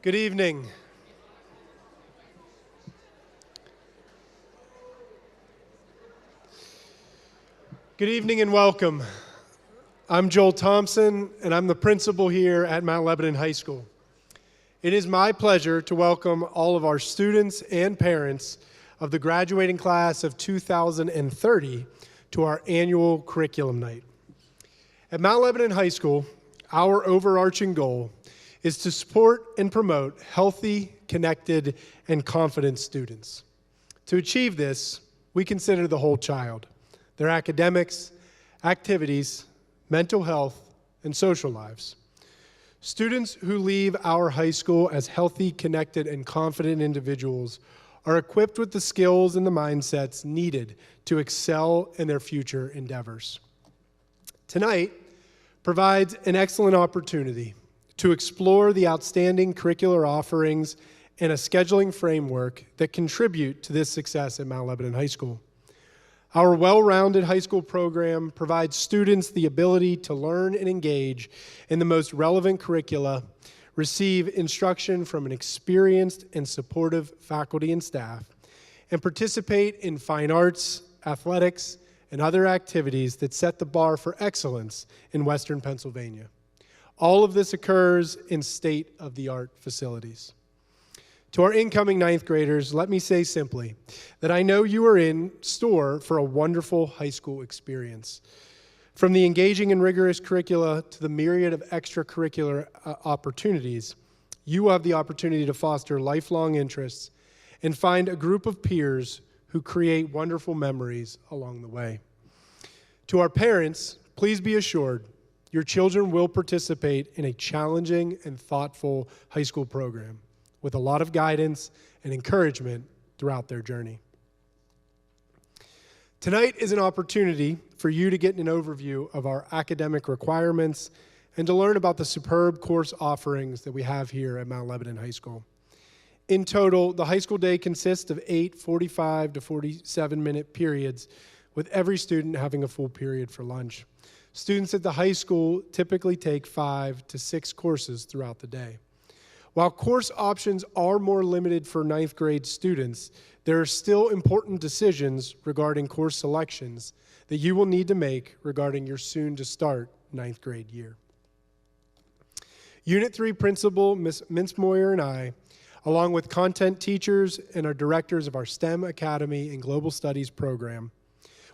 Good evening. Good evening and welcome. I'm Joel Thompson, and I'm the principal here at Mount Lebanon High School. It is my pleasure to welcome all of our students and parents of the graduating class of 2030 to our annual curriculum night. At Mount Lebanon High School, our overarching goal is to support and promote healthy, connected, and confident students. To achieve this, we consider the whole child, their academics, activities, mental health, and social lives. Students who leave our high school as healthy, connected, and confident individuals are equipped with the skills and the mindsets needed to excel in their future endeavors. Tonight provides an excellent opportunity to explore the outstanding curricular offerings and a scheduling framework that contribute to this success at Mount Lebanon High School. Our well-rounded high school program provides students the ability to learn and engage in the most relevant curricula, receive instruction from an experienced and supportive faculty and staff, and participate in fine arts, athletics, and other activities that set the bar for excellence in Western Pennsylvania. All of this occurs in state-of-the-art facilities. To our incoming ninth graders, let me say simply that I know you are in store for a wonderful high school experience. From the engaging and rigorous curricula to the myriad of extracurricular opportunities, you have the opportunity to foster lifelong interests and find a group of peers who create wonderful memories along the way. To our parents, please be assured your children will participate in a challenging and thoughtful high school program with a lot of guidance and encouragement throughout their journey. Tonight is an opportunity for you to get an overview of our academic requirements and to learn about the superb course offerings that we have here at Mount Lebanon High School. In total, the high school day consists of 8 45 to 47-minute periods, with every student having a full period for lunch. Students at the high school typically take 5 to 6 courses throughout the day. While course options are more limited for ninth grade students, there are still important decisions regarding course selections that you will need to make regarding your soon-to-start ninth grade year. Unit 3 Principal Ms. Mintzmoyer and I, along with content teachers and our directors of our STEM Academy and Global Studies program,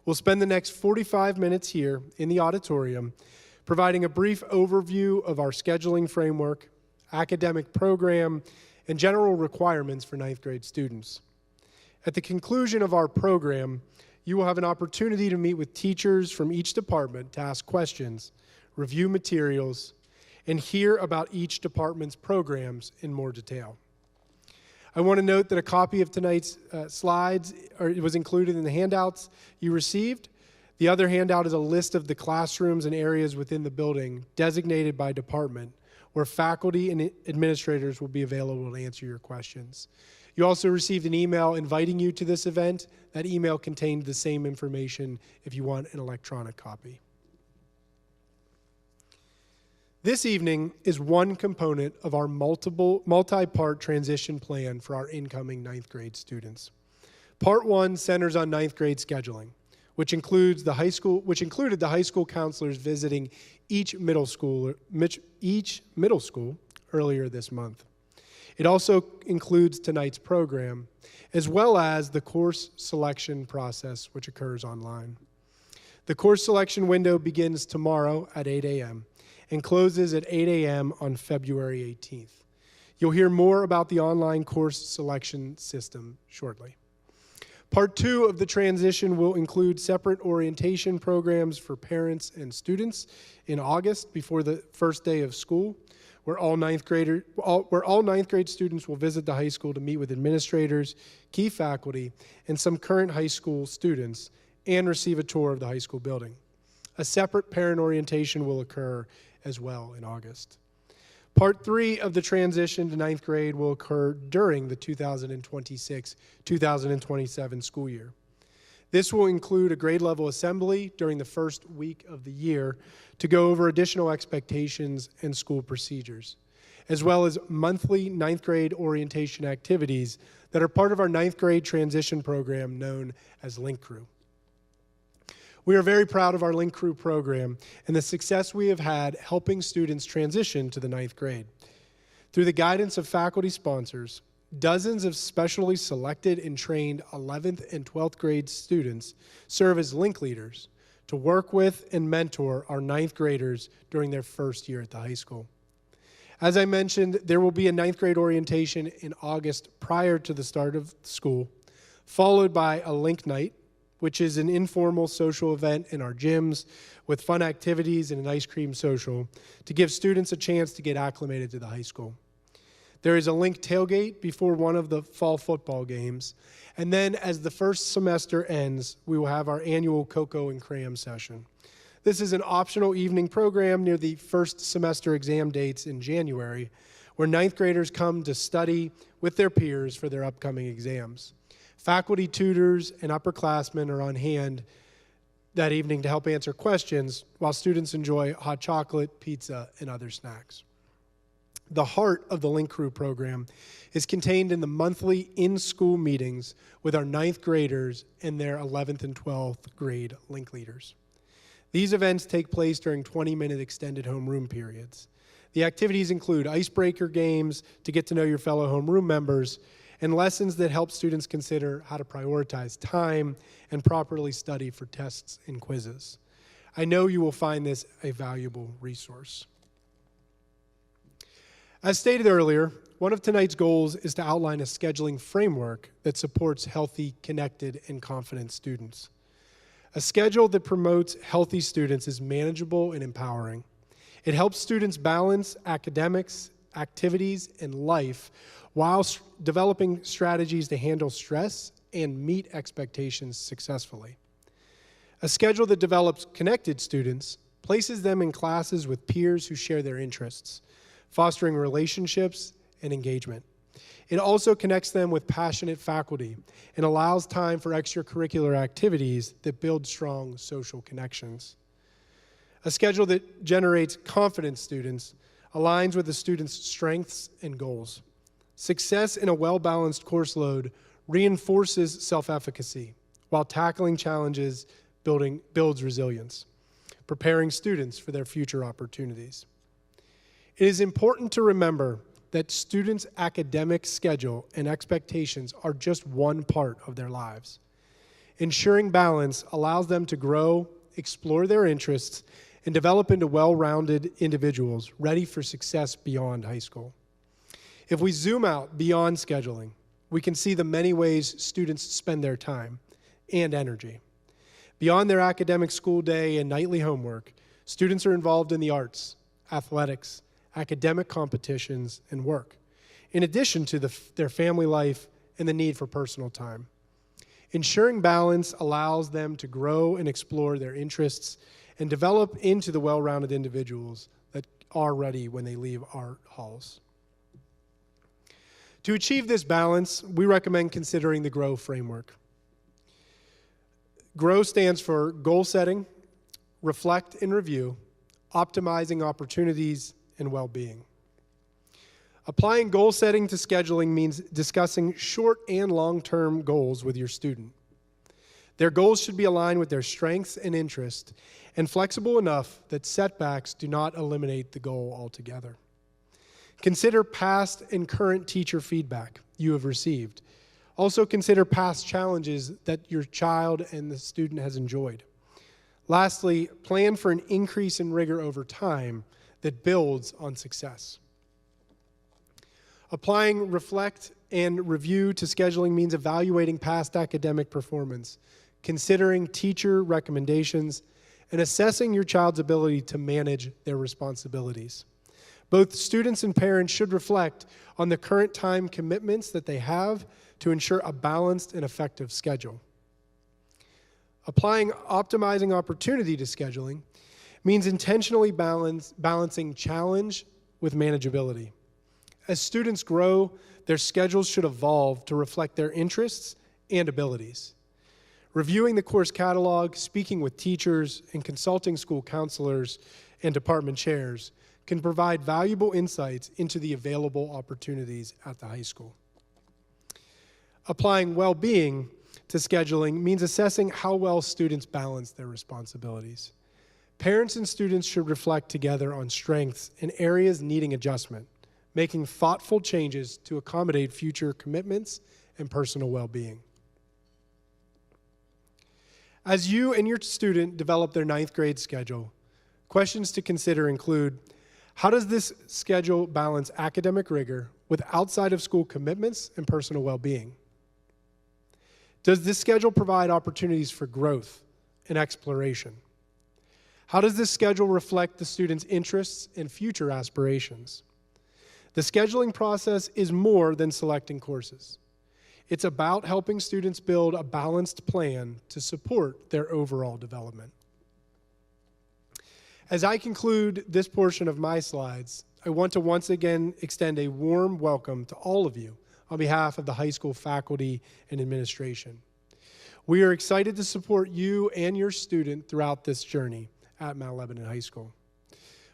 we'll spend the next 45 minutes here in the auditorium providing a brief overview of our scheduling framework, academic program, and general requirements for ninth grade students. At the conclusion of our program, you will have an opportunity to meet with teachers from each department to ask questions, review materials, and hear about each department's programs in more detail. I want to note that a copy of tonight's slides was included in the handouts you received. The other handout is a list of the classrooms and areas within the building designated by department where faculty and administrators will be available to answer your questions. You also received an email inviting you to this event. That email contained the same information if you want an electronic copy. This evening is one component of our multi-part transition plan for our incoming ninth grade students. Part 1 centers on ninth grade scheduling, which included the high school counselors visiting each middle school earlier this month. It also includes tonight's program, as well as the course selection process, which occurs online. The course selection window begins tomorrow at 8 a.m. and closes at 8 a.m. on February 18th. You'll hear more about the online course selection system shortly. Part 2 of the transition will include separate orientation programs for parents and students in August before the first day of school, where all ninth grade students will visit the high school to meet with administrators, key faculty, and some current high school students, and receive a tour of the high school building. A separate parent orientation will occur as well in August. Part 3 of the transition to ninth grade will occur during the 2026-2027 school year. This will include a grade level assembly during the first week of the year to go over additional expectations and school procedures. as well as monthly ninth grade orientation activities that are part of our ninth grade transition program known as Link Crew. We are very proud of our Link Crew program and the success we have had helping students transition to the ninth grade. Through the guidance of faculty sponsors, dozens of specially selected and trained 11th and 12th grade students serve as Link leaders to work with and mentor our ninth graders during their first year at the high school. As I mentioned, there will be a ninth grade orientation in August prior to the start of school, followed by a Link Night, which is an informal social event in our gyms with fun activities and an ice cream social to give students a chance to get acclimated to the high school. There is a Link tailgate before one of the fall football games, and then as the first semester ends, we will have our annual Cocoa and Cram session. This is an optional evening program near the first semester exam dates in January, where ninth graders come to study with their peers for their upcoming exams. Faculty, tutors, and upperclassmen are on hand that evening to help answer questions while students enjoy hot chocolate, pizza, and other snacks. The heart of the Link Crew program is contained in the monthly in-school meetings with our ninth graders and their 11th and 12th grade Link leaders. These events take place during 20-minute extended homeroom periods. The activities include icebreaker games to get to know your fellow homeroom members and lessons that help students consider how to prioritize time and properly study for tests and quizzes. I know you will find this a valuable resource. As stated earlier, one of tonight's goals is to outline a scheduling framework that supports healthy, connected, and confident students. A schedule that promotes healthy students is manageable and empowering. It helps students balance academics, activities, and life while developing strategies to handle stress and meet expectations successfully. A schedule that develops connected students places them in classes with peers who share their interests, fostering relationships and engagement. It also connects them with passionate faculty and allows time for extracurricular activities that build strong social connections. A schedule that generates confident students aligns with the students' strengths and goals. Success in a well-balanced course load reinforces self-efficacy, while tackling challenges builds resilience, preparing students for their future opportunities. It is important to remember that students' academic schedule and expectations are just one part of their lives. Ensuring balance allows them to grow, explore their interests, and develop into well-rounded individuals ready for success beyond high school. If we zoom out beyond scheduling, we can see the many ways students spend their time and energy. Beyond their academic school day and nightly homework, students are involved in the arts, athletics, academic competitions, and work, in addition to their family life and the need for personal time. Ensuring balance allows them to grow and explore their interests and develop into the well-rounded individuals that are ready when they leave our halls. To achieve this balance, we recommend considering the GROW framework. GROW stands for goal setting, reflect and review, optimizing opportunities, and well-being. Applying goal setting to scheduling means discussing short and long-term goals with your student. Their goals should be aligned with their strengths and interests and flexible enough that setbacks do not eliminate the goal altogether. Consider past and current teacher feedback you have received. Also consider past challenges that your child and the student has enjoyed. Lastly, plan for an increase in rigor over time that builds on success. Applying reflect and review to scheduling means evaluating past academic performance, considering teacher recommendations, and assessing your child's ability to manage their responsibilities. Both students and parents should reflect on the current time commitments that they have to ensure a balanced and effective schedule. Applying optimizing opportunity to scheduling means intentionally balancing challenge with manageability. As students grow, their schedules should evolve to reflect their interests and abilities. Reviewing the course catalog, speaking with teachers, and consulting school counselors and department chairs can provide valuable insights into the available opportunities at the high school. Applying well-being to scheduling means assessing how well students balance their responsibilities. Parents and students should reflect together on strengths and areas needing adjustment, making thoughtful changes to accommodate future commitments and personal well-being. As you and your student develop their 9th grade schedule, questions to consider include, how does this schedule balance academic rigor with outside of school commitments and personal well-being? Does this schedule provide opportunities for growth and exploration? How does this schedule reflect the student's interests and future aspirations? The scheduling process is more than selecting courses. It's about helping students build a balanced plan to support their overall development. As I conclude this portion of my slides, I want to once again extend a warm welcome to all of you on behalf of the high school faculty and administration. We are excited to support you and your student throughout this journey at Mount Lebanon High School.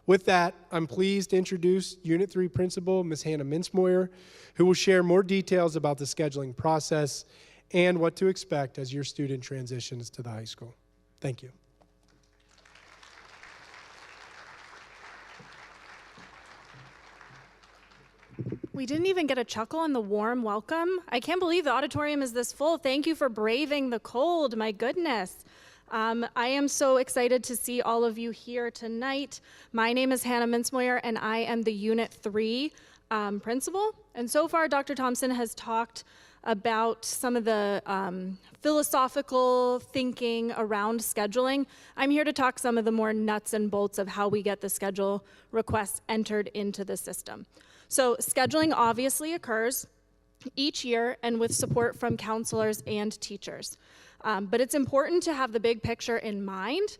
With that, I'm pleased to introduce Unit 3 Principal, Ms. Hannah Mintzmoyer, who will share more details about the scheduling process and what to expect as your student transitions to the high school. Thank you. We didn't even get a chuckle in the warm welcome. I can't believe the auditorium is this full. Thank you for braving the cold, my goodness. I am so excited to see all of you here tonight. My name is Hannah Mintzmoyer, and I am the Unit 3 principal. And so far, Dr. Thompson has talked about some of the philosophical thinking around scheduling. I'm here to talk some of the more nuts and bolts of how we get the schedule requests entered into the system. So scheduling obviously occurs each year and with support from counselors and teachers. But it's important to have the big picture in mind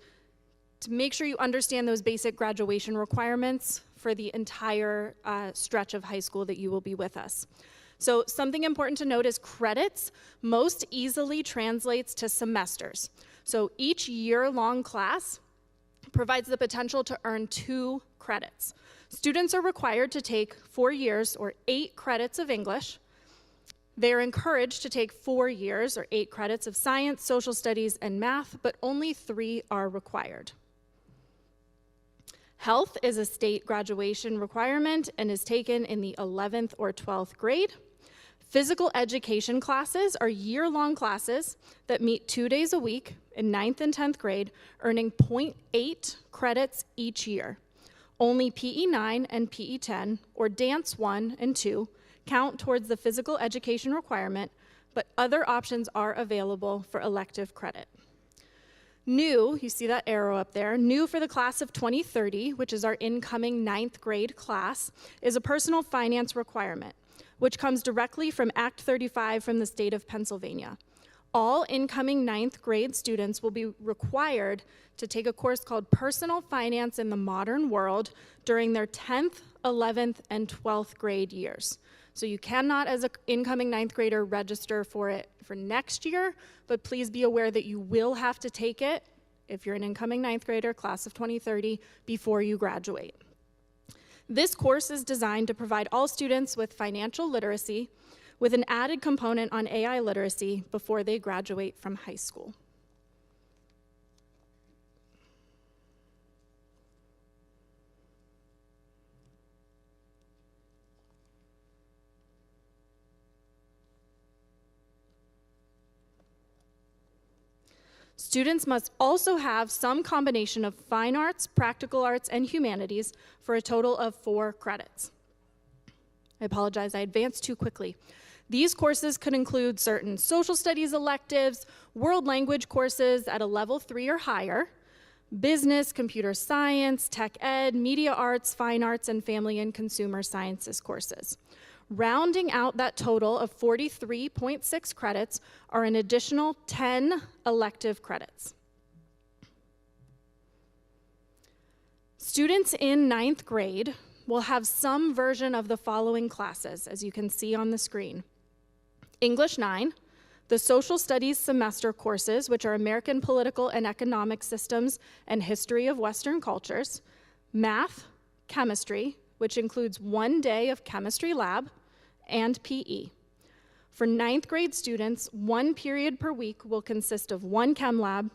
to make sure you understand those basic graduation requirements for the entire stretch of high school that you will be with us. So something important to note is credits most easily translates to semesters. So each year-long class provides the potential to earn 2 credits. Students are required to take 4 years or 8 credits of English. They're encouraged to take 4 years or 8 credits of science, social studies, and math, but only 3 are required. Health is a state graduation requirement and is taken in the 11th or 12th grade. Physical education classes are year-long classes that meet 2 days a week in 9th and 10th grade, earning 0.8 credits each year. Only PE 9 and PE 10, or Dance 1 and 2, count towards the physical education requirement, but other options are available for elective credit. New, you see that arrow up there, new for the class of 2030, which is our incoming 9th grade class, is a personal finance requirement, which comes directly from Act 35 from the state of Pennsylvania. All incoming 9th grade students will be required to take a course called Personal Finance in the Modern World during their 10th, 11th, and 12th grade years. So you cannot, as an incoming 9th grader, register for it for next year, but please be aware that you will have to take it, if you're an incoming 9th grader, class of 2030, before you graduate. This course is designed to provide all students with financial literacy, with an added component on AI literacy before they graduate from high school. Students must also have some combination of fine arts, practical arts, and humanities for a total of 4 credits. I apologize, I advanced too quickly. These courses could include certain social studies electives, world language courses at a level 3 or higher, business, computer science, tech ed, media arts, fine arts, and family and consumer sciences courses. Rounding out that total of 43.6 credits are an additional 10 elective credits. Students in 9th grade will have some version of the following classes, as you can see on the screen. English 9, the Social Studies semester courses, which are American Political and Economic Systems and History of Western Cultures, Math, chemistry, which includes 1 day of chemistry lab, and PE. For 9th grade students, 1 period per week will consist of 1 chem lab,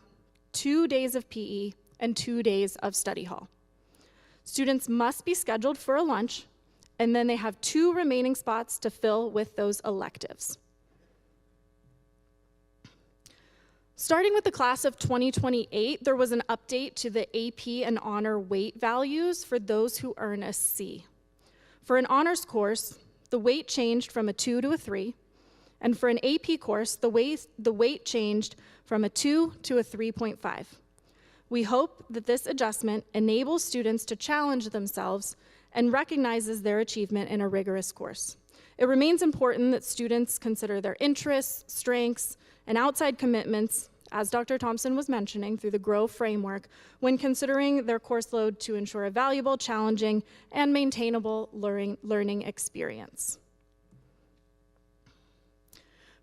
2 days of PE, and 2 days of study hall. Students must be scheduled for a lunch, and then they have 2 remaining spots to fill with those electives. Starting with the class of 2028, there was an update to the AP and honor weight values for those who earn a C. For an honors course, the weight changed from a 2 to a 3, and for an AP course, the weight changed from a 2 to a 3.5. We hope that this adjustment enables students to challenge themselves and recognizes their achievement in a rigorous course. It remains important that students consider their interests, strengths, and outside commitments, as Dr. Thompson was mentioning, through the GROW framework when considering their course load to ensure a valuable, challenging, and maintainable learning experience.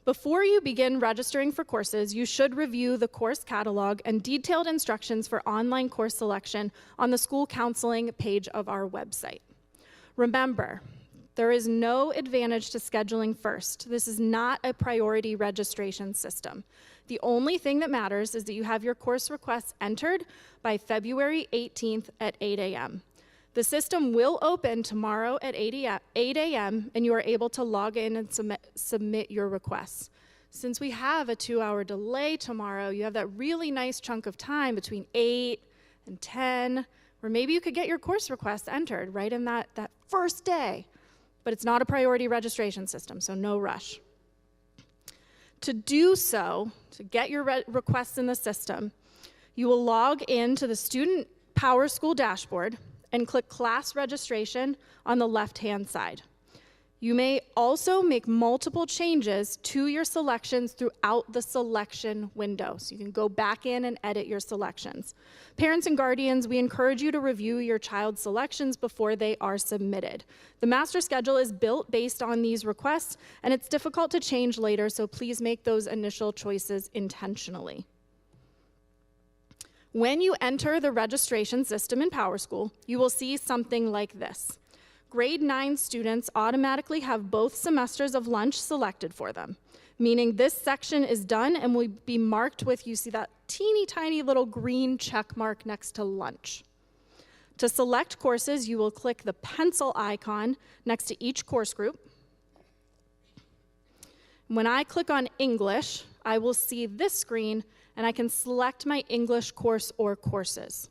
Before you begin registering for courses, you should review the course catalog and detailed instructions for online course selection on the school counseling page of our website. Remember, there is no advantage to scheduling first. This is not a priority registration system. The only thing that matters is that you have your course requests entered by February 18th at 8 a.m. The system will open tomorrow at 8 a.m. and you are able to log in and submit your requests. Since we have a 2-hour delay tomorrow, you have that really nice chunk of time between 8 and 10, where maybe you could get your course requests entered right in that first day. But it's not a priority registration system, so no rush. To do so, to get your requests in the system, you will log in to the Student PowerSchool dashboard and click Class Registration on the left-hand side. You may also make multiple changes to your selections throughout the selection window, so you can go back in and edit your selections. Parents and guardians, we encourage you to review your child's selections before they are submitted. The master schedule is built based on these requests, and it's difficult to change later, so please make those initial choices intentionally. When you enter the registration system in PowerSchool, you will see something like this. Grade 9 students automatically have both semesters of lunch selected for them, meaning this section is done and will be marked with, you see that teeny tiny little green check mark next to lunch. To select courses, you will click the pencil icon next to each course group. When I click on English, I will see this screen and I can select my English course or courses.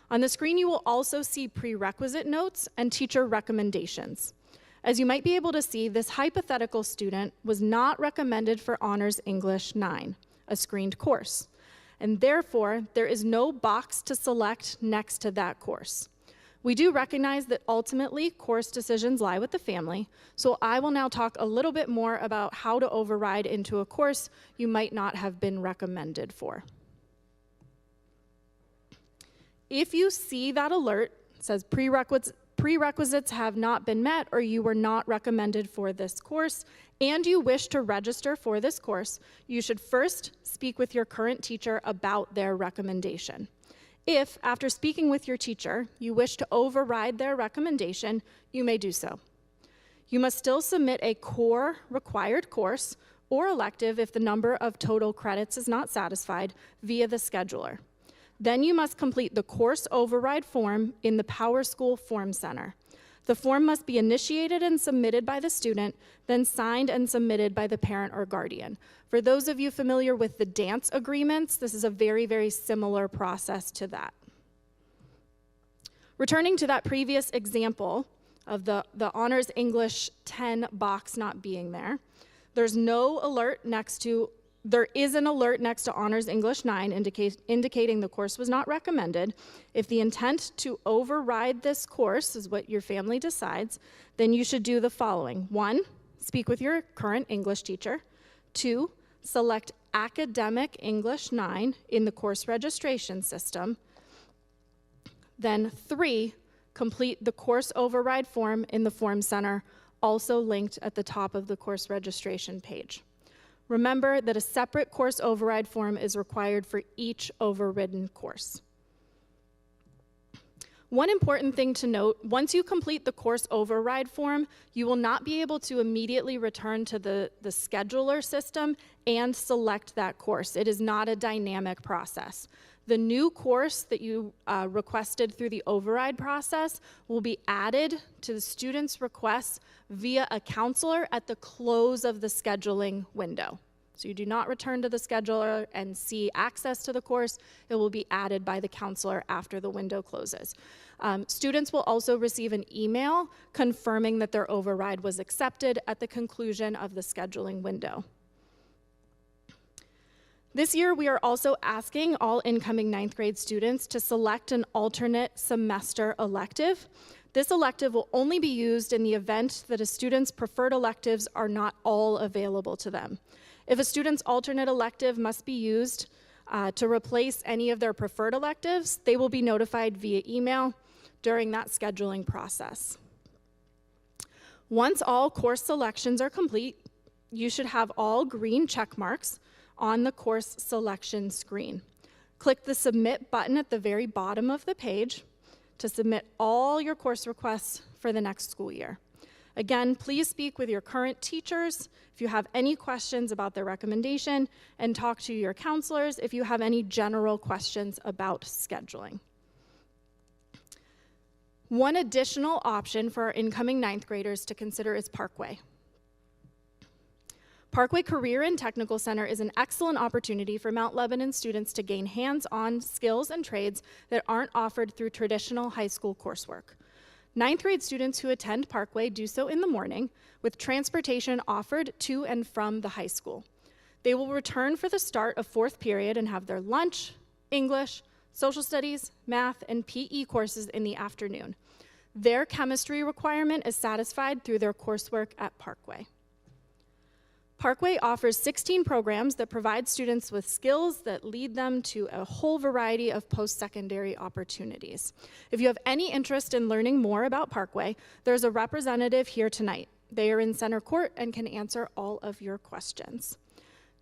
On the screen, you will also see prerequisite notes and teacher recommendations. As you might be able to see, this hypothetical student was not recommended for Honors English 9, a screened course, and therefore, there is no box to select next to that course. We do recognize that ultimately, course decisions lie with the family, so I will now talk a little bit more about how to override into a course you might not have been recommended for. If you see that alert, says prerequisites have not been met or you were not recommended for this course, and you wish to register for this course, you should first speak with your current teacher about their recommendation. If, after speaking with your teacher, you wish to override their recommendation, you may do so. You must still submit a core required course or elective if the number of total credits is not satisfied via the scheduler. Then you must complete the course override form in the PowerSchool Form Center. The form must be initiated and submitted by the student, then signed and submitted by the parent or guardian. For those of you familiar with the dance agreements, this is a very, very similar process to that. Returning to that previous example of the Honors English 10 box not being there, there is an alert next to Honors English 9 indicating the course was not recommended. If the intent to override this course is what your family decides, then you should do the following. 1, speak with your current English teacher. 2, select Academic English 9 in the course registration system. Then 3, complete the course override form in the Form Center, also linked at the top of the course registration page. Remember that a separate course override form is required for each overridden course. One important thing to note, once you complete the course override form, you will not be able to immediately return to the scheduler system and select that course. It is not a dynamic process. The new course that you requested through the override process will be added to the student's requests via a counselor at the close of the scheduling window. So you do not return to the scheduler and see access to the course. It will be added by the counselor after the window closes. Students will also receive an email confirming that their override was accepted at the conclusion of the scheduling window. This year, we are also asking all incoming 9th grade students to select an alternate semester elective. This elective will only be used in the event that a student's preferred electives are not all available to them. If a student's alternate elective must be used to replace any of their preferred electives, they will be notified via email during that scheduling process. Once all course selections are complete, you should have all green check marks on the course selection screen. Click the Submit button at the very bottom of the page to submit all your course requests for the next school year. Again, please speak with your current teachers if you have any questions about their recommendation, and talk to your counselors if you have any general questions about scheduling. One additional option for our incoming 9th graders to consider is Parkway. Parkway Career and Technical Center is an excellent opportunity for Mount Lebanon students to gain hands-on skills and trades that aren't offered through traditional high school coursework. 9th grade students who attend Parkway do so in the morning, with transportation offered to and from the high school. They will return for the start of 4th period and have their lunch, English, social studies, math, and PE courses in the afternoon. Their chemistry requirement is satisfied through their coursework at Parkway. Parkway offers 16 programs that provide students with skills that lead them to a whole variety of post-secondary opportunities. If you have any interest in learning more about Parkway, there's a representative here tonight. They are in center court and can answer all of your questions.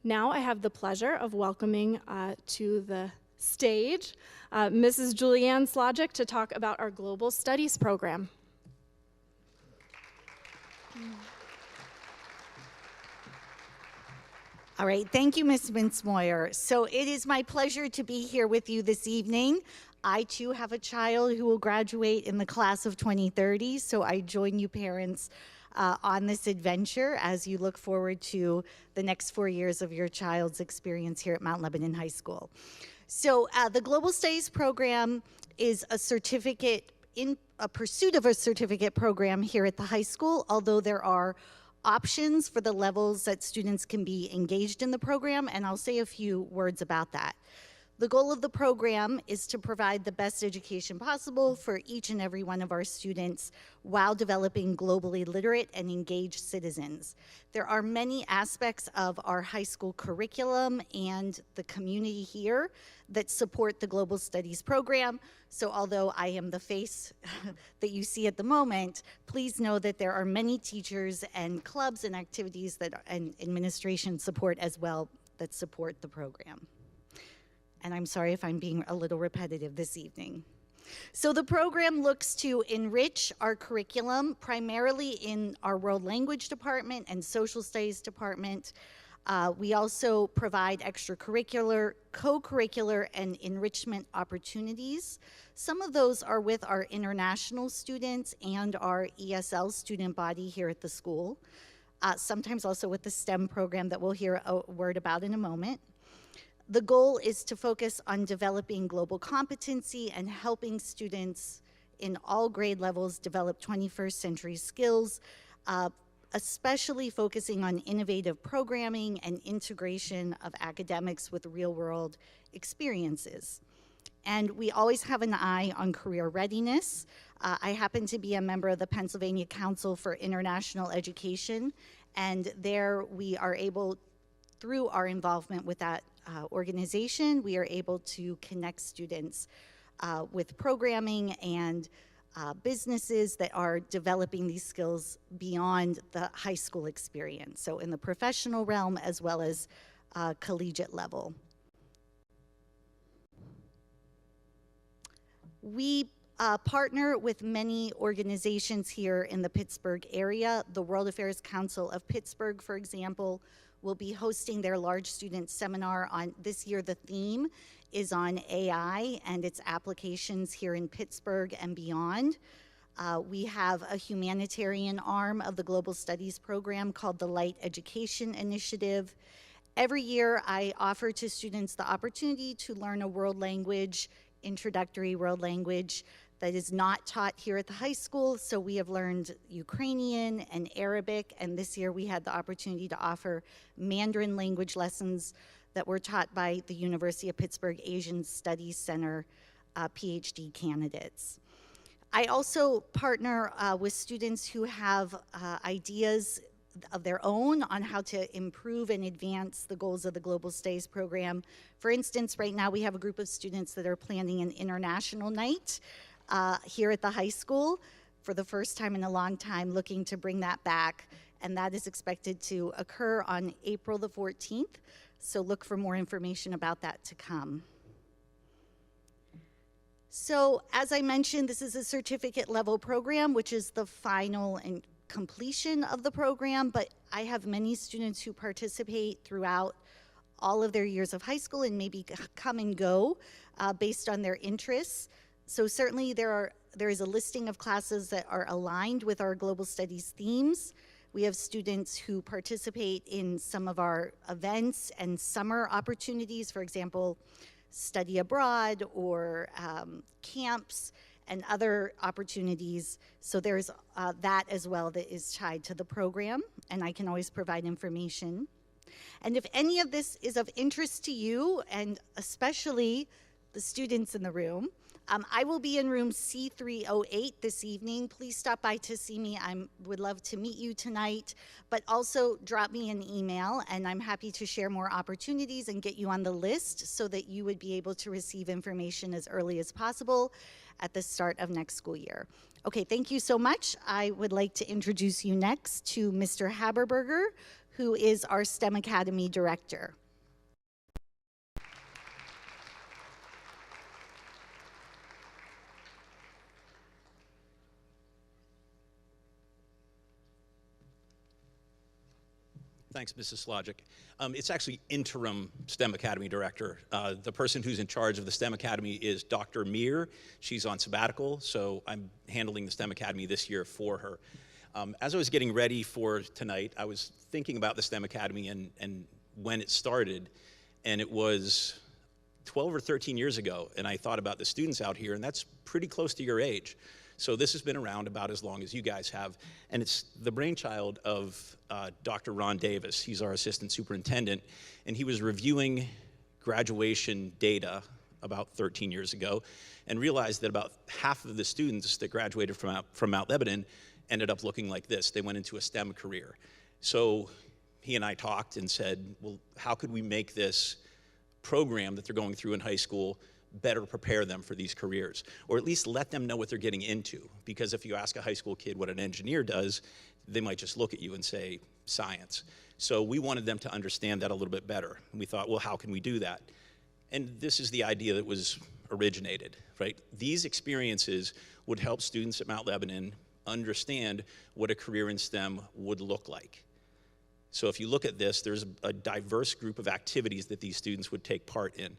Now I have the pleasure of welcoming to the stage Mrs. Julianne Slogic to talk about our Global Studies program. All right, thank you, Ms. Mintzmoyer. So it is my pleasure to be here with you this evening. I too have a child who will graduate in the class of 2030, so I join you parents on this adventure as you look forward to the next 4 years of your child's experience here at Mount Lebanon High School. So the Global Studies program is a certificate, in a pursuit of a certificate program here at the high school, although there are options for the levels that students can be engaged in the program, and I'll say a few words about that. The goal of the program is to provide the best education possible for each and every one of our students while developing globally literate and engaged citizens. There are many aspects of our high school curriculum and the community here that support the Global Studies program. So although I am the face that you see at the moment, please know that there are many teachers and clubs and activities that and administration support as well that support the program. And I'm sorry if I'm being a little repetitive this evening. So the program looks to enrich our curriculum primarily in our world language department and social studies department. We also provide extracurricular, co-curricular, and enrichment opportunities. Some of those are with our international students and our ESL student body here at the school. Sometimes also with the STEM program that we'll hear a word about in a moment. The goal is to focus on developing global competency and helping students in all grade levels develop 21st century skills, especially focusing on innovative programming and integration of academics with real-world experiences. And we always have an eye on career readiness. I happen to be a member of the Pennsylvania Council for International Education, and there we are able, through our involvement with that organization, we are able to connect students with programming and businesses that are developing these skills beyond the high school experience, so in the professional realm as well as collegiate level. We partner with many organizations here in the Pittsburgh area. The World Affairs Council of Pittsburgh, for example, will be hosting their large student seminar on this year. The theme is on AI and its applications here in Pittsburgh and beyond. We have a humanitarian arm of the Global Studies program called the Light Education Initiative. Every year, I offer to students the opportunity to learn a world language, introductory world language, that is not taught here at the high school. So we have learned Ukrainian and Arabic, and this year we had the opportunity to offer Mandarin language lessons that were taught by the University of Pittsburgh Asian Studies Center PhD candidates. I also partner with students who have ideas of their own on how to improve and advance the goals of the Global Studies program. For instance, right now we have a group of students that are planning an international night here at the high school for the first time in a long time, looking to bring that back, and that is expected to occur on April the 14th, so look for more information about that to come. So as I mentioned, this is a certificate level program, which is the final and completion of the program, but I have many students who participate throughout all of their years of high school and maybe come and go based on their interests. So certainly there is a listing of classes that are aligned with our global studies themes. We have students who participate in some of our events and summer opportunities, for example, study abroad or camps and other opportunities. So there's that as well that is tied to the program, and I can always provide information. And if any of this is of interest to you, and especially the students in the room, I will be in room C308 this evening. Please stop by to see me. I would love to meet you tonight, but also drop me an email, and I'm happy to share more opportunities and get you on the list so that you would be able to receive information as early as possible at the start of next school year. Okay, thank you so much. I would like to introduce you next to Mr. Haberberger, who is our STEM Academy Director. Thanks, Mrs. Slogic. It's actually interim STEM Academy Director. The person who's in charge of the STEM Academy is Dr. Meir. She's on sabbatical, so I'm handling the STEM Academy this year for her. As I was getting ready for tonight, I was thinking about the STEM Academy and when it started, and it was 12 or 13 years ago, and I thought about the students out here, and that's pretty close to your age. So this has been around about as long as you guys have, and it's the brainchild of Dr. Ron Davis. He's our assistant superintendent, and he was reviewing graduation data about 13 years ago and realized that about half of the students that graduated from Mount Lebanon ended up looking like this. They went into a STEM career. So he and I talked and said, well, how could we make this program that they're going through in high school better prepare them for these careers, or at least let them know what they're getting into? Because if you ask a high school kid what an engineer does, they might just look at you and say science. So we wanted them to understand that a little bit better. And we thought, well, how can we do that? And this is the idea that was originated, right? These experiences would help students at Mount Lebanon understand what a career in STEM would look like. So if you look at this, there's a diverse group of activities that these students would take part in.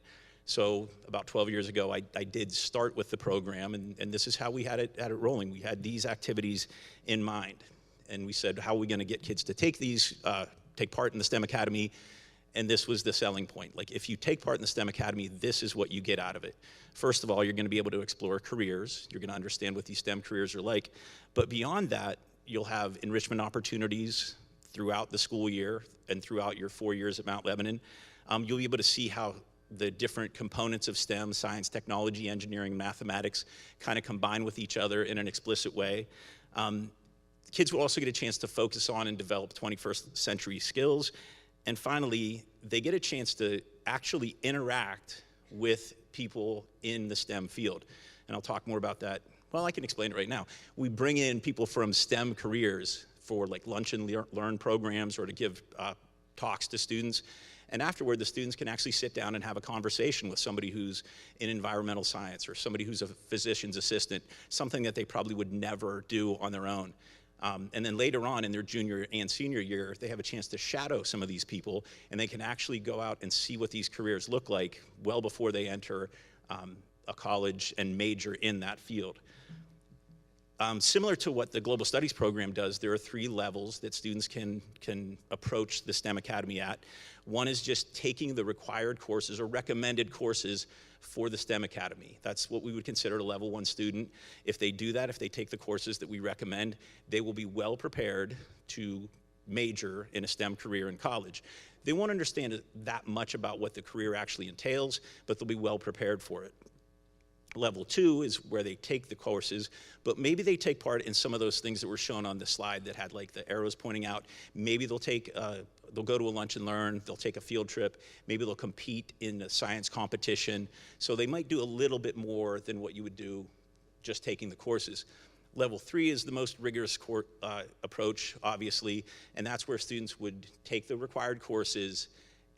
So about 12 years ago, I did start with the program, and this is how we had it rolling. We had these activities in mind, and we said, how are we going to get kids to take part in the STEM Academy? And this was the selling point. Like, if you take part in the STEM Academy, this is what you get out of it. First of all, you're going to be able to explore careers. You're going to understand what these STEM careers are like. But beyond that, you'll have enrichment opportunities throughout the school year and throughout your 4 years at Mount Lebanon. You'll be able to see how the different components of STEM, science, technology, engineering, mathematics, kind of combine with each other in an explicit way. Kids will also get a chance to focus on and develop 21st century skills. And finally, they get a chance to actually interact with people in the STEM field. And I'll talk more about that. Well, I can explain it right now. We bring in people from STEM careers for like lunch and learn programs or to give talks to students. And afterward, the students can actually sit down and have a conversation with somebody who's in environmental science or somebody who's a physician's assistant, something that they probably would never do on their own. And then later on in their junior and senior year, they have a chance to shadow some of these people, and they can actually go out and see what these careers look like well before they enter a college and major in that field. Similar to what the Global Studies program does, there are 3 levels that students can approach the STEM Academy at. One is just taking the required courses or recommended courses for the STEM Academy. That's what we would consider a level 1 student. If they do that, if they take the courses that we recommend, they will be well prepared to major in a STEM career in college. They won't understand that much about what the career actually entails, but they'll be well prepared for it. Level 2 is where they take the courses, but maybe they take part in some of those things that were shown on the slide that had like the arrows pointing out. Maybe they'll go to a lunch and learn, they'll take a field trip, maybe they'll compete in a science competition. So they might do a little bit more than what you would do just taking the courses. Level 3 is the most rigorous approach, obviously, and that's where students would take the required courses,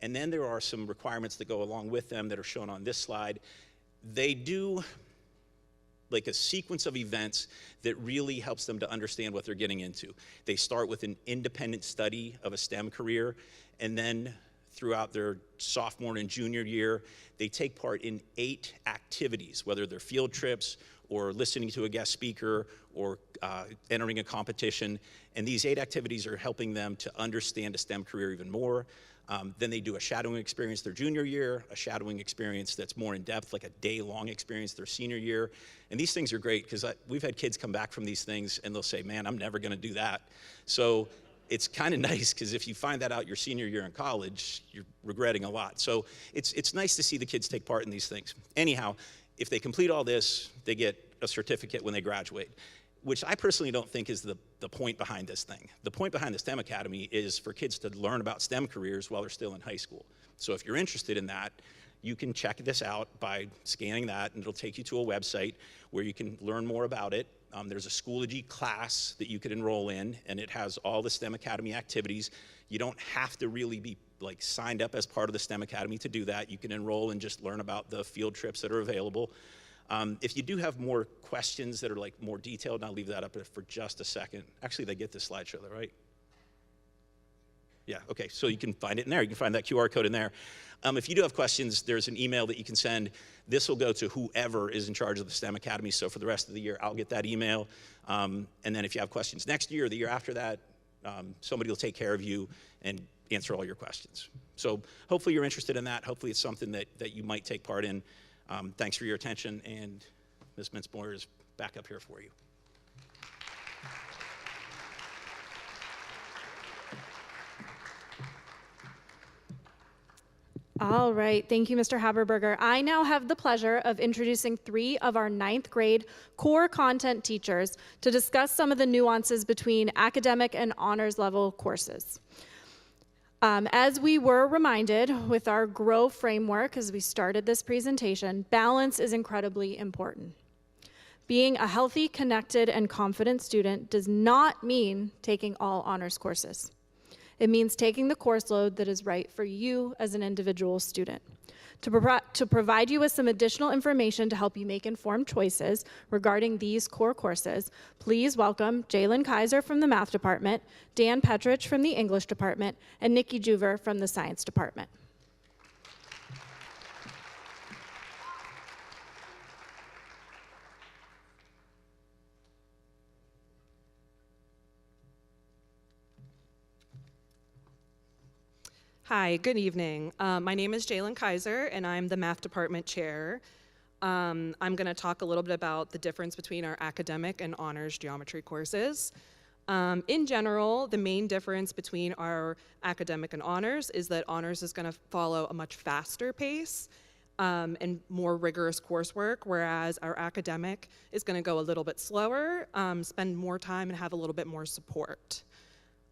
and then there are some requirements that go along with them that are shown on this slide. They do like a sequence of events that really helps them to understand what they're getting into. They start with an independent study of a STEM career, and then throughout their sophomore and junior year, they take part in 8 activities, whether they're field trips or listening to a guest speaker or entering a competition. And these 8 activities are helping them to understand a STEM career even more. Then they do a shadowing experience their junior year, a shadowing experience that's more in depth, like a day-long experience their senior year. And these things are great because we've had kids come back from these things and they'll say, man, I'm never gonna do that. So it's kind of nice because if you find that out your senior year in college, you're regretting a lot. So it's nice to see the kids take part in these things. Anyhow, if they complete all this, they get a certificate when they graduate, which I personally don't think is the point behind this thing. The point behind the STEM Academy is for kids to learn about STEM careers while they're still in high school. So if you're interested in that, you can check this out by scanning that, and it'll take you to a website where you can learn more about it. There's a Schoology class that you could enroll in, and it has all the STEM Academy activities. You don't have to really be like signed up as part of the STEM Academy to do that. You can enroll and just learn about the field trips that are available. If you do have more questions that are like more detailed, and I'll leave that up for just a second. Actually, they get this slideshow though, right? Yeah, okay, so you can find it in there. You can find that QR code in there. If you do have questions, there's an email that you can send. This will go to whoever is in charge of the STEM Academy, so for the rest of the year, I'll get that email. And then if you have questions next year or the year after that, somebody will take care of you and answer all your questions. So hopefully you're interested in that. Hopefully it's something that you might take part in. Thanks for your attention, and Ms. Mintz-Moyer is back up here for you. All right, thank you, Mr. Haberberger. I now have the pleasure of introducing 3 of our 9th grade core content teachers to discuss some of the nuances between academic and honors level courses. As we were reminded with our GROW framework as we started this presentation, balance is incredibly important. Being a healthy, connected, and confident student does not mean taking all honors courses. It means taking the course load that is right for you as an individual student. To provide you with some additional information to help you make informed choices regarding these core courses, please welcome Jalen Kaiser from the Math Department, Dan Petrich from the English Department, and Nikki Juver from the Science Department. Hi, good evening. My name is Jalen Kaiser, and I'm the Math Department Chair. I'm going to talk a little bit about the difference between our academic and honors geometry courses. In general, the main difference between our academic and honors is that honors is going to follow a much faster pace and more rigorous coursework, whereas our academic is going to go a little bit slower, spend more time, and have a little bit more support.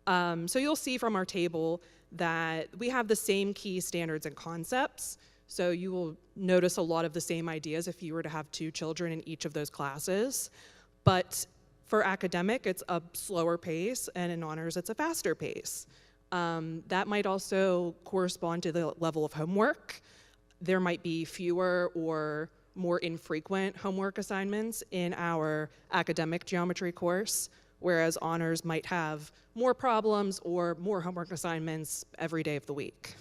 So you'll see from our table that we have the same key standards and concepts. So you will notice a lot of the same ideas if you were to have 2 children in each of those classes. But for academic, it's a slower pace, and in honors, it's a faster pace. That might also correspond to the level of homework. There might be fewer or more infrequent homework assignments in our academic geometry course, whereas honors might have more problems or more homework assignments every day of the week.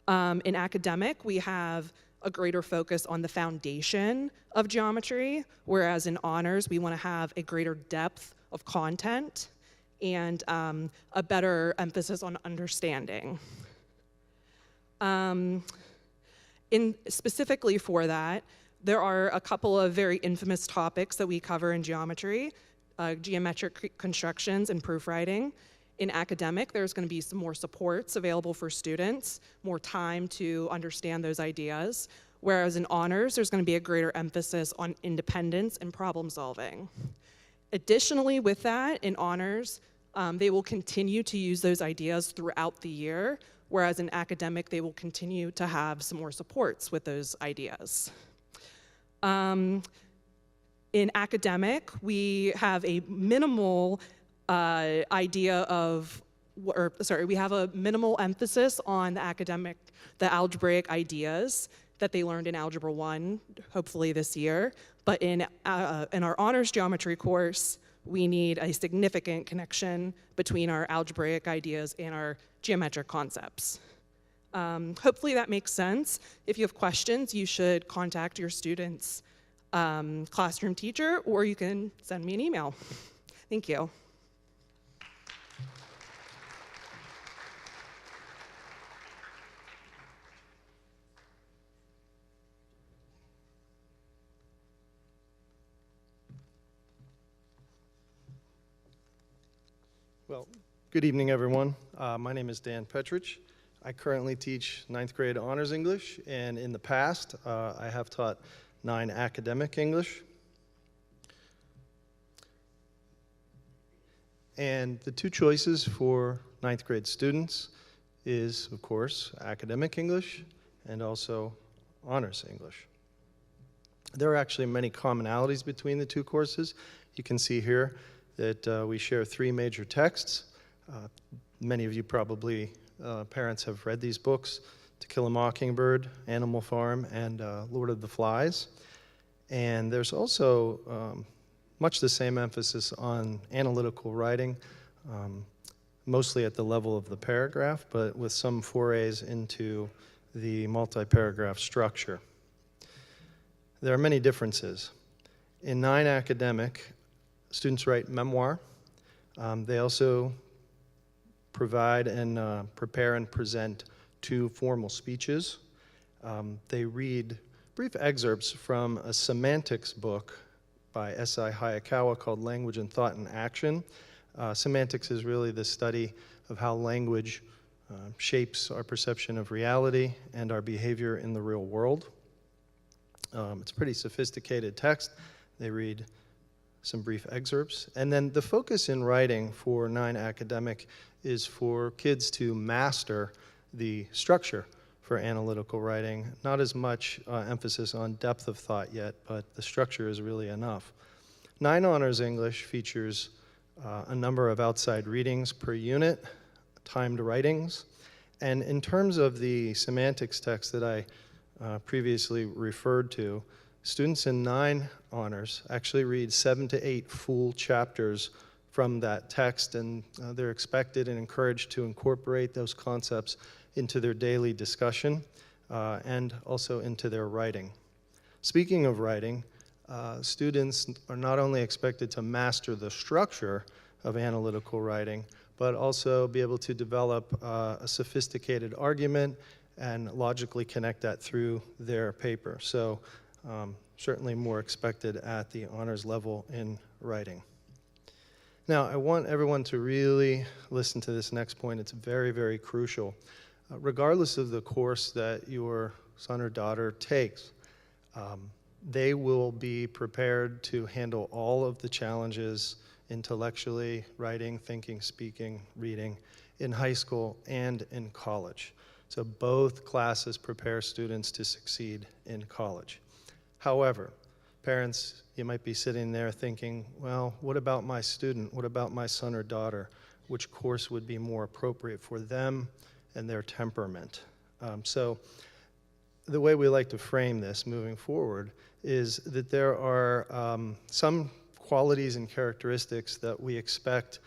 In academic, we have a greater focus on the foundation of geometry, whereas in honors, we want to have a greater depth of content and a better emphasis on understanding. Specifically for that, there are a couple of very infamous topics that we cover in geometry, geometric constructions and proofwriting. In academic, there's going to be some more supports available for students, more time to understand those ideas, whereas in honors, there's going to be a greater emphasis on independence and problem solving. Additionally, with that, in honors, they will continue to use those ideas throughout the year, whereas in academic, they will continue to have some more supports with those ideas. In academic, we have a minimal we have a minimal emphasis on the algebraic ideas that they learned in Algebra 1, hopefully this year. But in our honors geometry course, we need a significant connection between our algebraic ideas and our geometric concepts. Hopefully that makes sense. If you have questions, you should contact your student's classroom teacher, or you can send me an email. Thank you. Well, good evening, everyone. My name is Dan Petrich. I currently teach 9th grade honors English, and in the past, I have taught 9 academic English. And the two choices for 9th grade students is, of course, academic English and also honors English. There are actually many commonalities between the two courses. You can see here that we share 3 major texts. Many of you probably, parents have read these books, To Kill a Mockingbird, Animal Farm, and Lord of the Flies. And there's also much the same emphasis on analytical writing, mostly at the level of the paragraph, but with some forays into the multi-paragraph structure. There are many differences. In 9 academic, students write memoir. They also provide and prepare and present 2 formal speeches. They read brief excerpts from a semantics book by S.I. Hayakawa called Language and Thought in Action. Semantics is really the study of how language shapes our perception of reality and our behavior in the real world. It's a pretty sophisticated text. They read some brief excerpts. And then the focus in writing for 9 academic is for kids to master the structure for analytical writing. Not as much emphasis on depth of thought yet, but the structure is really enough. 9 honors English features a number of outside readings per unit, timed writings, and in terms of the semantics text that I previously referred to, students in 9 honors actually read 7 to 8 full chapters from that text, and they're expected and encouraged to incorporate those concepts into their daily discussion and also into their writing. Speaking of writing, students are not only expected to master the structure of analytical writing, but also be able to develop a sophisticated argument and logically connect that through their paper. So certainly more expected at the honors level in writing. Now, I want everyone to really listen to this next point. It's very, very crucial. Regardless of the course that your son or daughter takes, they will be prepared to handle all of the challenges intellectually, writing, thinking, speaking, reading, in high school and in college. So both classes prepare students to succeed in college. However, parents, you might be sitting there thinking, well, what about my student? What about my son or daughter? which course would be more appropriate for them and their temperament. So the way we like to frame this moving forward is that there are some qualities and characteristics that we expect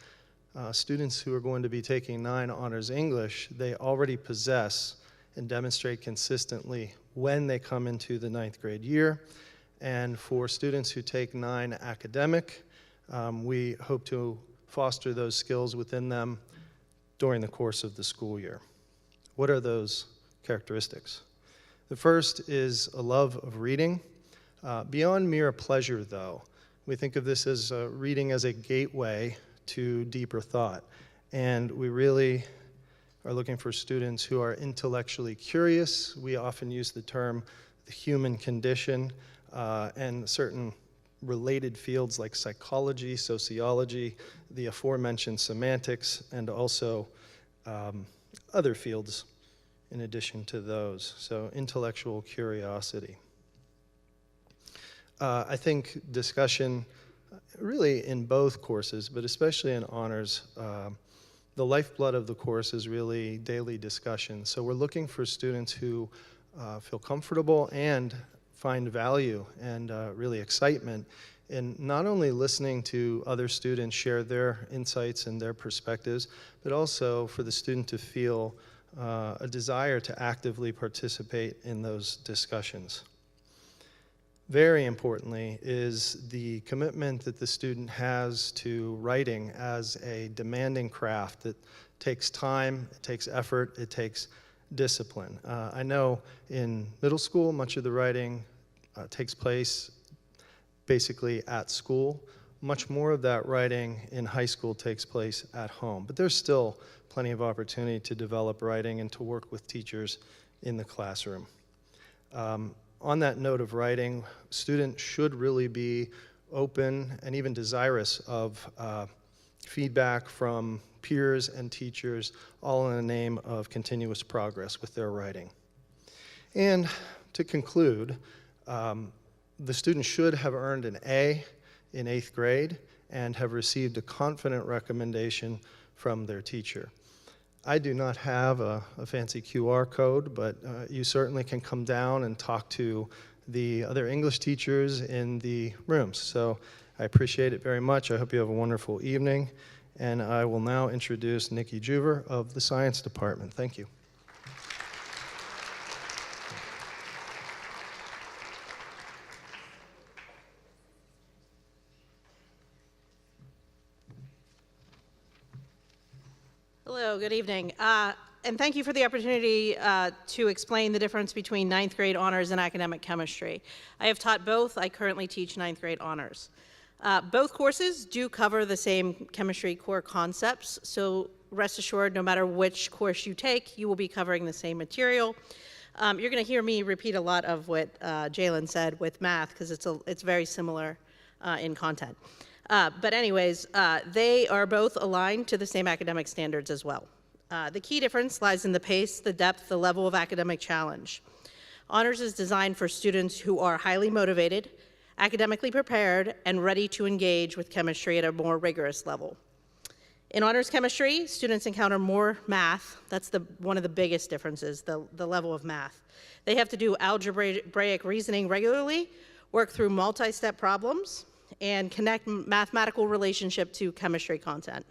students who are going to be taking 9 Honors English, they already possess and demonstrate consistently when they come into the 9th grade year. And for students who take 9 Academic, we hope to foster those skills within them during the course of the school year. What are those characteristics? The first is a love of reading. Beyond mere pleasure, though, we think of this as reading as a gateway to deeper thought. And we really are looking for students who are intellectually curious. We often use the term the human condition, and certain related fields like psychology, sociology, the aforementioned semantics, and also other fields in addition to those. So intellectual curiosity. I think discussion really in both courses, but especially in honors, the lifeblood of the course is really daily discussion. So we're looking for students who feel comfortable and find value and really excitement in not only listening to other students share their insights and their perspectives, but also for the student to feel a desire to actively participate in those discussions. Very importantly is the commitment that the student has to writing as a demanding craft that takes time, it takes effort, it takes discipline. I know in middle school, much of the writing takes place basically at school. Much more of that writing in high school takes place at home. But there's still plenty of opportunity to develop writing and to work with teachers in the classroom. On that note of writing, students should really be open and even desirous of feedback from peers and teachers, all in the name of continuous progress with their writing. And to conclude, the student should have earned an A in 8th grade and have received a confident recommendation from their teacher. I do not have a fancy QR code, but you certainly can come down and talk to the other English teachers in the rooms. So I appreciate it very much. I hope you have a wonderful evening. And I will now introduce Nikki Juver of the Science Department. Thank you. Hello, good evening. And thank you for the opportunity to explain the difference between 9th grade honors and academic chemistry. I have taught both. I currently teach 9th grade honors. Both courses do cover the same chemistry core concepts, so rest assured, no matter which course you take, you will be covering the same material. You're going to hear me repeat a lot of what Jalen said with math, because it's very similar in content. But anyways, they are both aligned to the same academic standards as well. The key difference lies in the pace, the depth, the level of academic challenge. Honors is designed for students who are highly motivated, academically prepared, and ready to engage with chemistry at a more rigorous level. In honors chemistry, students encounter more math. That's one of the biggest differences, the level of math. They have to do algebraic reasoning regularly, work through multi-step problems, and connect mathematical relationship to chemistry content.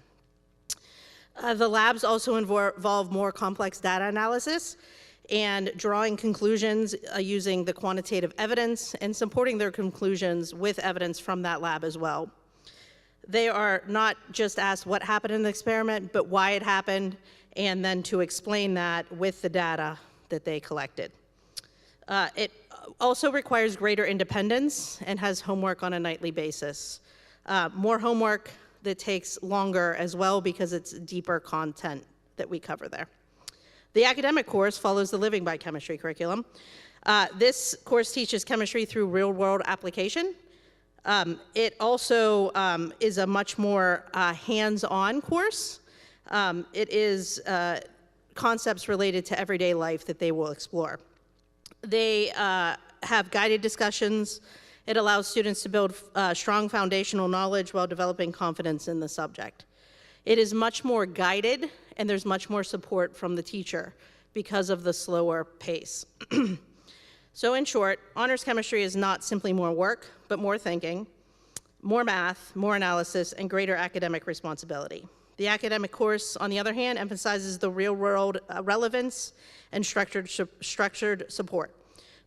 The labs also involve more complex data analysis and drawing conclusions using the quantitative evidence and supporting their conclusions with evidence from that lab as well. They are not just asked what happened in the experiment, but why it happened, and then to explain that with the data that they collected. It also requires greater independence and has homework on a nightly basis. More homework that takes longer as well because it's deeper content that we cover there. The academic course follows the Living by Chemistry curriculum. This course teaches chemistry through real-world application. It also is a much more hands-on course. It is concepts related to everyday life that they will explore. They have guided discussions. It allows students to build strong foundational knowledge while developing confidence in the subject. It is much more guided, and there's much more support from the teacher because of the slower pace. So in short, honors chemistry is not simply more work, but more thinking, more math, more analysis, and greater academic responsibility. The academic course, on the other hand, emphasizes the real-world relevance and structured support.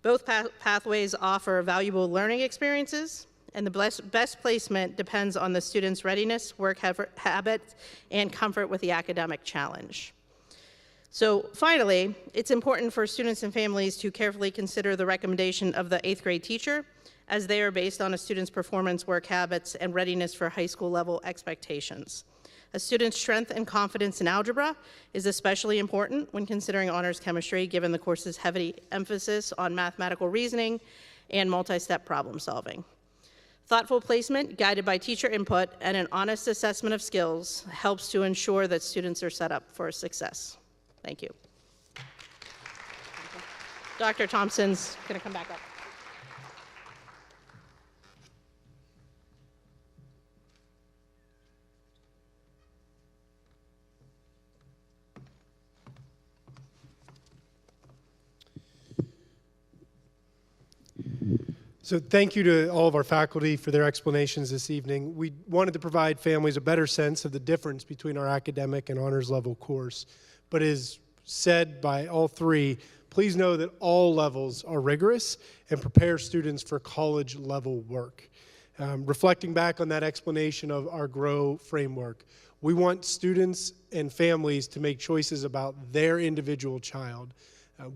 Both pathways offer valuable learning experiences, and the best placement depends on the student's readiness, work habits, and comfort with the academic challenge. So finally, it's important for students and families to carefully consider the recommendation of the 8th grade teacher, as they are based on a student's performance, work habits, and readiness for high school level expectations. A student's strength and confidence in algebra is especially important when considering honors chemistry, given the course's heavy emphasis on mathematical reasoning and multi-step problem solving. Thoughtful placement, guided by teacher input, and an honest assessment of skills helps to ensure that students are set up for success. Thank you. Dr. Thompson's going to come back up. So thank you to all of our faculty for their explanations this evening. We wanted to provide families a better sense of the difference between our academic and honors level course. But as said by all three, please know that all levels are rigorous and prepare students for college level work. Reflecting back on that explanation of our GROW framework, we want students and families to make choices about their individual child,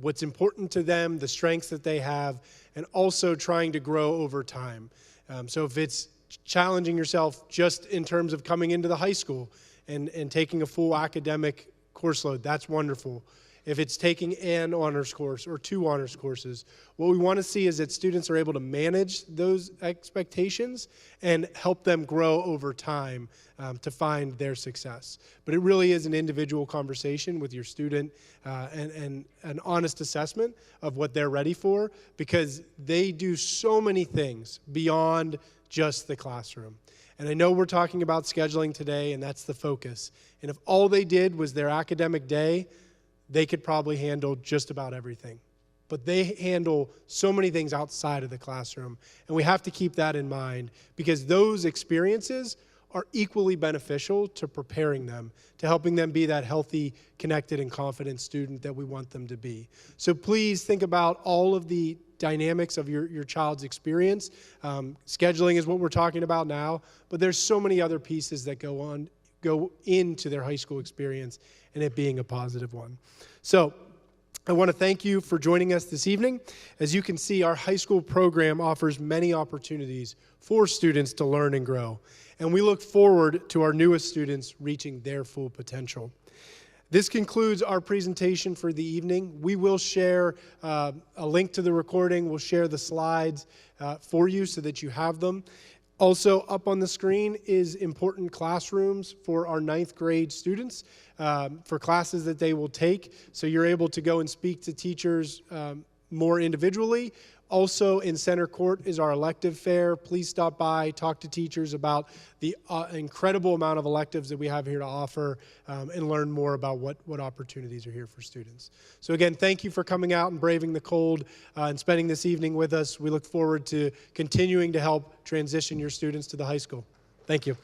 what's important to them, the strengths that they have, and also trying to grow over time. So if it's challenging yourself just in terms of coming into the high school and taking a full academic course load, that's wonderful. If it's taking an honors course or 2 honors courses, what we want to see is that students are able to manage those expectations and help them grow over time to find their success. But it really is an individual conversation with your student and an honest assessment of what they're ready for, because they do so many things beyond just the classroom. And I know we're talking about scheduling today, and that's the focus. And if all they did was their academic day, they could probably handle just about everything. But they handle so many things outside of the classroom, and we have to keep that in mind, because those experiences are equally beneficial to preparing them, to helping them be that healthy, connected, and confident student that we want them to be. So please think about all of the dynamics of your child's experience. Scheduling is what we're talking about now, but there's so many other pieces that go into their high school experience and it being a positive one. So I want to thank you for joining us this evening. As you can see, our high school program offers many opportunities for students to learn and grow, and we look forward to our newest students reaching their full potential. This concludes our presentation for the evening. We will share a link to the recording. We'll share the slides for you so that you have them. Also up on the screen is important classrooms for our 9th grade students for classes that they will take. So you're able to go and speak to teachers more individually. Also in center court is our elective fair. Please stop by, talk to teachers about the incredible amount of electives that we have here to offer and learn more about what opportunities are here for students. So again, thank you for coming out and braving the cold and spending this evening with us. We look forward to continuing to help transition your students to the high school. Thank you.